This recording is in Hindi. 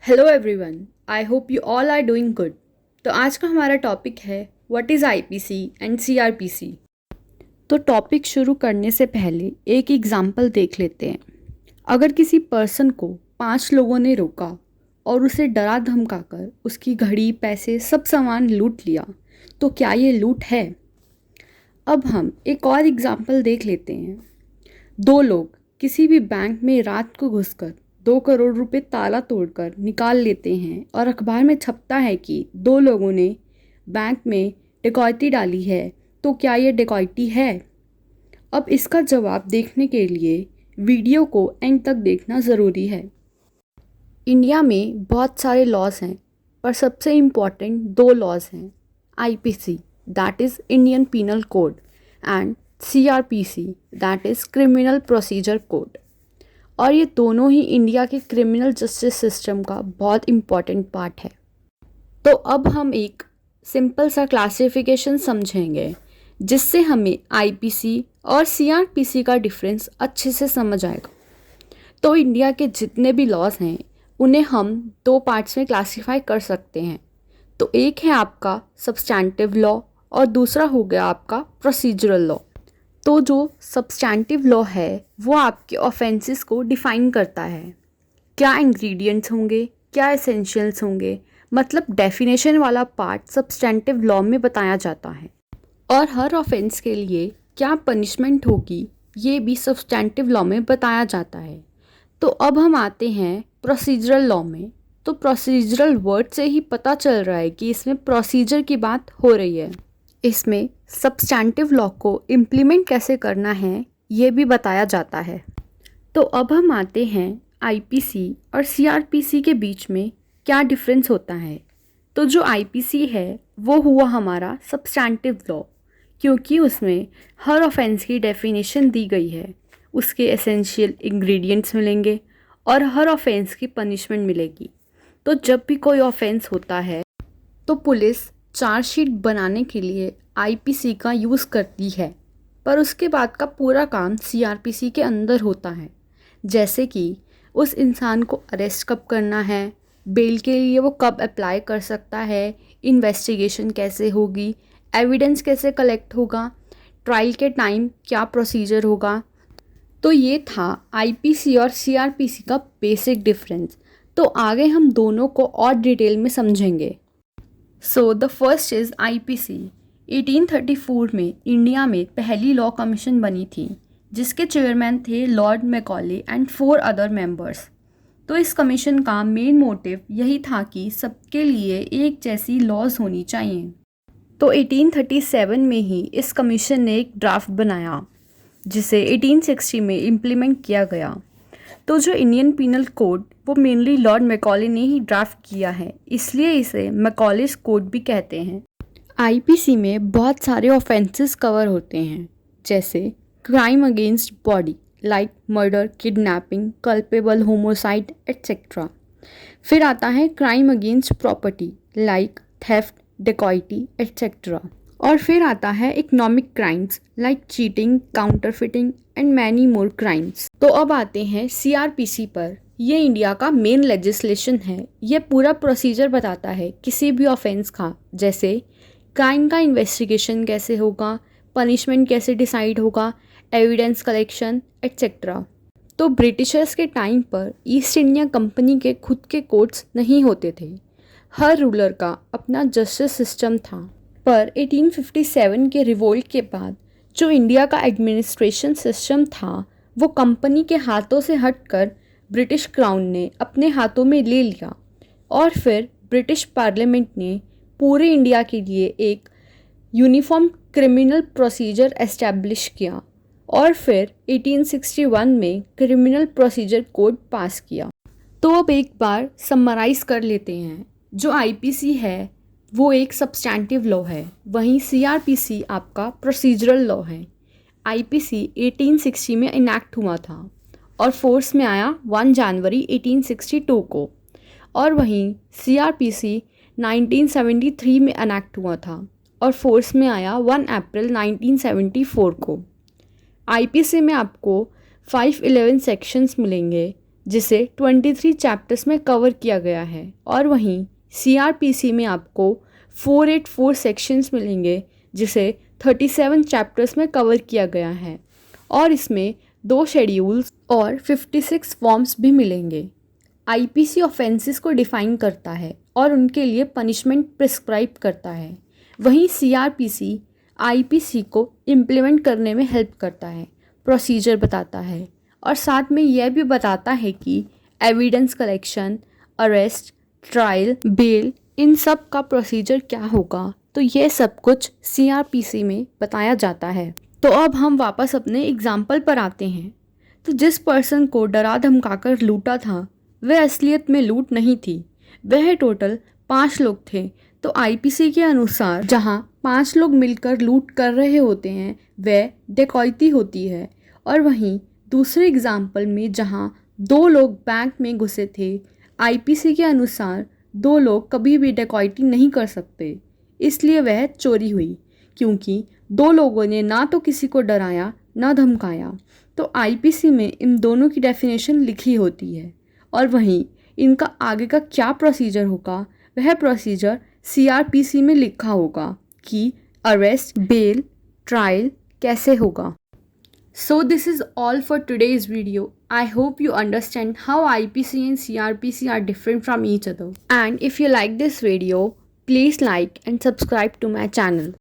Hello everyone, I hope you all are doing good. तो आज का हमारा टॉपिक है what is IPC and CrPC. तो टॉपिक शुरू करने से पहले एक एग्जांपल देख लेते हैं। अगर किसी पर्सन को 5 लोगों ने रोका और उसे डरा धमकाकर उसकी घड़ी, पैसे, सब सामान लूट लिया, तो क्या ये लूट है? अब हम एक और एग्जांपल देख लेते हैं। 2 लोग किसी भी बैंक में रात को घुसकर 2 करोड़ रुपए ताला तोड़कर निकाल लेते हैं और अखबार में छपता है कि 2 लोगों ने बैंक में डकैती डाली है, तो क्या ये डकैती है? अब इसका जवाब देखने के लिए वीडियो को एंड तक देखना ज़रूरी है। इंडिया में बहुत सारे लॉज हैं, पर सबसे इम्पॉर्टेंट 2 लॉज हैं। IPC that is Indian penal code and CrPC that is criminal procedure code. और ये दोनों ही इंडिया के क्रिमिनल जस्टिस सिस्टम का बहुत इम्पॉर्टेंट पार्ट है। तो अब हम एक सिंपल सा क्लासिफिकेशन समझेंगे जिससे हमें आईपीसी और सीआरपीसी का डिफरेंस अच्छे से समझ आएगा। तो इंडिया के जितने भी लॉज हैं उन्हें हम 2 पार्ट्स में क्लासीफाई कर सकते हैं। तो एक है आपका सब्सटैंटिव लॉ और दूसरा हो गया आपका प्रोसीजरल लॉ। तो जो सब्सटैंटिव लॉ है वो आपके ऑफेंसेस को डिफ़ाइन करता है। क्या इंग्रेडिएंट्स होंगे, क्या एसेंशियल्स होंगे, मतलब डेफिनेशन वाला पार्ट सब्सटैंटिव लॉ में बताया जाता है। और हर ऑफेंस के लिए क्या पनिशमेंट होगी ये भी सब्सटैंटिव लॉ में बताया जाता है। तो अब हम आते हैं प्रोसीजरल लॉ में। तो प्रोसीजरल वर्ड से ही पता चल रहा है कि इसमें प्रोसीजर की बात हो रही है। इसमें सब्सटैंटिव लॉ को इम्प्लीमेंट कैसे करना है ये भी बताया जाता है। तो अब हम आते हैं आईपीसी और सीआरपीसी के बीच में क्या डिफरेंस होता है। तो जो आईपीसी है वो हुआ हमारा सब्सटैंटिव लॉ, क्योंकि उसमें हर ऑफेंस की डेफिनेशन दी गई है, उसके एसेंशियल इंग्रेडिएंट्स मिलेंगे और हर ऑफेंस की पनिशमेंट मिलेगी। तो जब भी कोई ऑफेंस होता है तो पुलिस चार्जशीट बनाने के लिए आईपीसी का यूज़ करती है, पर उसके बाद का पूरा काम सीआरपीसी के अंदर होता है। जैसे कि उस इंसान को अरेस्ट कब करना है, बेल के लिए वो कब अप्लाई कर सकता है, इन्वेस्टिगेशन कैसे होगी, एविडेंस कैसे कलेक्ट होगा, ट्रायल के टाइम क्या प्रोसीजर होगा। तो ये था आईपीसी और सीआरपीसी का बेसिक डिफरेंस। तो आगे हम दोनों को और डिटेल में समझेंगे। So the first is IPC. 1834 में इंडिया में पहली लॉ कमीशन बनी थी जिसके चेयरमैन थे Lord Macaulay and 4 other members. तो इस कमीशन का मेन मोटिव यही था कि सबके लिए एक जैसी लॉज होनी चाहिए। तो 1837 में ही इस कमीशन ने एक ड्राफ्ट बनाया जिसे 1860 में इम्प्लीमेंट किया गया। तो जो इंडियन पीनल कोड वो मेनली लॉर्ड मैकॉले ने ही ड्राफ्ट किया है, इसलिए इसे मैकॉलेस कोड भी कहते हैं। आईपीसी में बहुत सारे ऑफेंसेस कवर होते हैं, जैसे crime against body like murder, kidnapping, culpable homicide etcetera. फिर आता है crime against property like theft, डकैती एट्सेट्रा। और फिर आता है economic crimes like cheating, counterfeiting and many more crimes. तो अब आते हैं सीआरपीसी पर। ये इंडिया का मेन लेजिस्लेशन है। ये पूरा प्रोसीजर बताता है किसी भी ऑफेंस का, जैसे क्राइम का इन्वेस्टिगेशन कैसे होगा, पनिशमेंट कैसे डिसाइड होगा, एविडेंस कलेक्शन एट्सेट्रा। तो ब्रिटिशर्स के टाइम पर ईस्ट इंडिया कंपनी के खुद के कोर्ट्स नहीं होते थे। हर रूलर का अपना जस्टिस सिस्टम था। पर 1857 के रिवोल्ट के बाद जो इंडिया का एडमिनिस्ट्रेशन सिस्टम था वो कंपनी के हाथों से हटकर ब्रिटिश क्राउन ने अपने हाथों में ले लिया। और फिर ब्रिटिश पार्लियामेंट ने पूरे इंडिया के लिए एक यूनिफॉर्म क्रिमिनल प्रोसीजर एस्टैब्लिश किया और फिर 1861 में क्रिमिनल प्रोसीजर कोड पास किया। तो अब एक बार समराइज़ कर लेते हैं। जो आईपीसी है वो एक सब्सटैंटिव लॉ है, वहीं सीआरपीसी आपका प्रोसीजरल लॉ है। आईपीसी 1860 में इनैक्ट हुआ था और फोर्स में आया 1 जनवरी 1862 को, और वहीं सीआरपीसी 1973 में इनैक्ट हुआ था और फोर्स में आया 1 अप्रैल 1974 को। आईपीसी में आपको 511 सेक्शंस मिलेंगे जिसे 23 चैप्टर्स में कवर किया गया है। और वहीं CRPC में आपको 484 सेक्शंस मिलेंगे जिसे 37 चैप्टर्स में कवर किया गया है। और इसमें 2 शेड्यूल्स और 56 फॉर्म्स भी मिलेंगे। IPC ऑफेंसेस को डिफ़ाइन करता है और उनके लिए पनिशमेंट प्रिस्क्राइब करता है। वहीं CRPC IPC को इम्प्लीमेंट करने में हेल्प करता है, प्रोसीजर बताता है और साथ में यह भी बताता है कि evidence collection, arrest, trial, bail, इन सब का प्रोसीजर क्या होगा। तो ये सब कुछ CRPC में बताया जाता है। तो अब हम वापस अपने एग्जाम्पल पर आते हैं। तो जिस पर्सन को डरा धमकाकर लूटा था वह असलियत में लूट नहीं थी, वह टोटल 5 लोग थे। तो IPC के अनुसार जहां 5 लोग मिलकर लूट कर रहे होते हैं वह डकैती होती है। और वहीं दूसरे एग्जाम्पल में जहां 2 लोग बैंक में घुसे थे, IPC के अनुसार 2 लोग कभी भी डकैती नहीं कर सकते, इसलिए वह चोरी हुई, क्योंकि 2 लोगों ने ना तो किसी को डराया ना धमकाया। तो IPC में इन दोनों की डेफिनेशन लिखी होती है। और वहीं इनका आगे का क्या प्रोसीजर होगा वह प्रोसीजर CRPC में लिखा होगा कि अरेस्ट, बेल, ट्रायल कैसे होगा। So this is all for today's video. I hope you understand how IPC and CRPC are different from each other. And if you like this video, please like and subscribe to my channel.